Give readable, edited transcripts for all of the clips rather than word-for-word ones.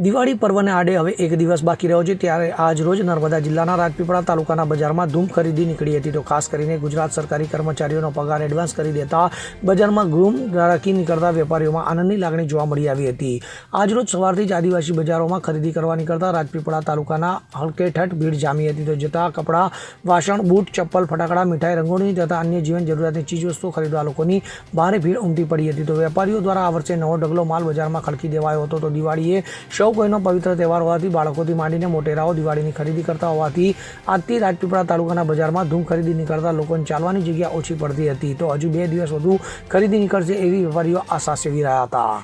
દિવાળી પર્વને આડે હવે એક દિવસ બાકી રહ્યો છે, ત્યારે આજ રોજ નર્મદા જિલ્લાના રાજપીપળા તાલુકાના બજારમાં ધૂમ ખરીદી નીકળી હતી. તો ખાસ કરીને ગુજરાત સરકારી કર્મચારીઓનો પગાર એડવાન્સ કરી દેતા બજારમાં ધૂમ ગ્રાહકી નીકળતા વેપારીઓમાં આનંદની લાગણી જોવા મળી આવી હતી. આજ રોજ સવારથી જ આદિવાસી બજારોમાં ખરીદી કરવા નીકળતા રાજપીપળા તાલુકાના હલકેઠઠ ભીડ જામી હતી. તો જતા કપડાં, વાસણ, બૂટ, ચપ્પલ, ફટાકડા, મીઠાઈ, રંગોળી તથા અન્ય જીવન જરૂરિયાતની ચીજવસ્તુઓ ખરીદવા લોકોની ભારે ભીડ ઉમટી પડી હતી. તો વેપારીઓ દ્વારા આ વર્ષે નવો ઢગલો માલ બજારમાં ખડકી દેવાયો હતો. તો દિવાળીએ સૌ કોઈનો પવિત્ર તહેવાર હોવાથી બાળકોથી માંડીને મોટેરાઓ દિવાળીની ખરીદી કરતા હોવાથી આજથી રાજપીપળા તાલુકાના બજારમાં ધૂમ ખરીદી નીકળતા લોકોને ચાલવાની જગ્યા ઓછી પડતી હતી. તો હજુ 2 દિવસ વધુ ખરીદી નીકળશે એવી વેપારીઓ આશા સેવી રહ્યા હતા.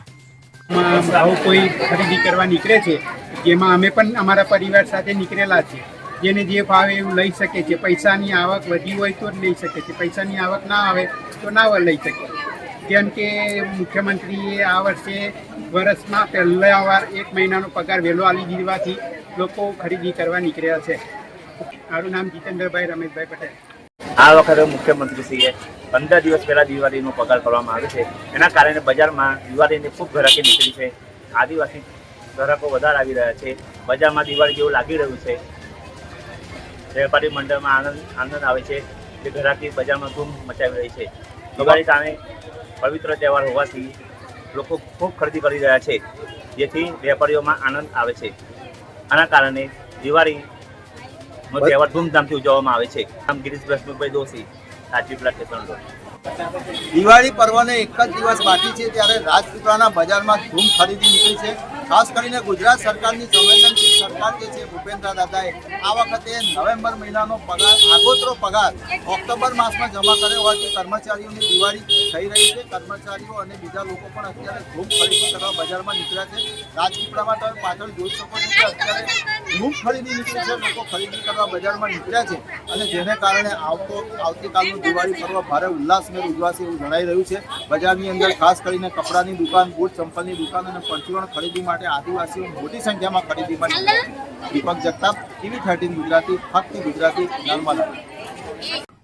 આવો કોઈ ખરીદી કરવા નીકળે છે, જેમાં અમે પણ અમારા પરિવાર સાથે નીકળેલા છે. જેને જે ભાવે એવું લઈ શકે છે. પૈસાની આવક વધી હોય તો જ લઈ શકે છે, પૈસાની આવક ના આવે તો ના લઈ શકે. જેમ કે મુખ્યમંત્રીએ આ વર્ષે વર્ષમાં પહેલા વાર 1 મહિનાનો પગાર વહેલો આપી દીધવાથી લોકો ખરીદી કરવા નીકળ્યા છે. મારું નામ જીતેન્દ્રભાઈ રમેશભાઈ પટેલ. આ વખતે મુખ્યમંત્રીશ્રીએ 15 દિવસ પહેલા દિવાળીનો પગાર કરવામાં આવે છે. એના કારણે બજારમાં દિવાળીની ખૂબ ગ્રાહકી નીકળી છે. આદિવાસી ગ્રાહકો વધારે આવી રહ્યા છે. બજારમાં દિવાળી જેવું લાગી રહ્યું છે. વેપારી મંડળમાં આનંદ આવે છે. જે ગ્રાહકી બજારમાં ધૂમ મચાવી રહી છે. દિવાળી સામે પવિત્ર તહેવાર હોવાથી લોકો ખૂબ ખરીદી કરી રહ્યા છે, જેથી વેપારીઓમાં આનંદ આવે છે. આના કારણે દિવાળીનો તહેવાર ધૂમધામથી ઉજવવામાં આવે છે. નામ ગિરીશ ભરતભાઈ દોશી, રાજપીપળા સ્ટેશન રોડ. દિવાળી પર્વને એક જ દિવસ બાકી છે, ત્યારે રાજપીપળાના બજારમાં ધૂમ ખરીદી નીકળી છે. ખાસ કરીને ગુજરાત સરકારની સંવેદનશીલ સરકાર જે છે ભૂપેન્દ્ર દાદાએ આ વખતે નવેમ્બર મહિનાનો પગાર, આગોતરો પગાર ઓક્ટોબર માસમાં જમા કર્યો હોવાથી કર્મચારીઓની દિવાળી થઈ રહી છે. કર્મચારીઓ અને બીજા લોકો પણ અત્યારે ધૂમ ખરીદી કરવા બજારમાં નીકળ્યા છે. રાજપીપળામાં તમે પાછળ જોઈ શકો છો કે અત્યારે ધૂમ ખરીદી નીકળી છે. લોકો ખરીદી કરવા બજારમાં નીકળ્યા છે અને જેને કારણે આવતીકાલનું દિવાળી પર્વ ભારે ઉલ્લાસભેર ઉજવાશે એવું જણાઈ રહ્યું છે. બજારની અંદર ખાસ કરીને કપડાની દુકાન, બૂટ ચંપલની દુકાન અને પરચુરણ ખરીદી માટે આદિવાસીઓ મોટી સંખ્યામાં ખરીદી માટે. દીપક જગતાપ, TV13 ગુજરાતી, ફક્ત ગુજરાતી, નર્મદા.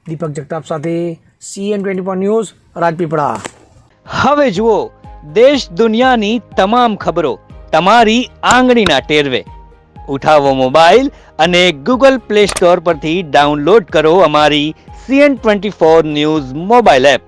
દીપક જગતાપ સાથે CN24 ન્યૂઝ, રાજપીપળા. હવે જુઓ દેશ દુનિયાની તમામ ખબરો તમારી આંગળીના ટેરવે. ઉઠાવો મોબાઈલ અને Google Play Store પરથી ડાઉનલોડ કરો અમારી CN24 ન્યૂઝ મોબાઈલ એપ.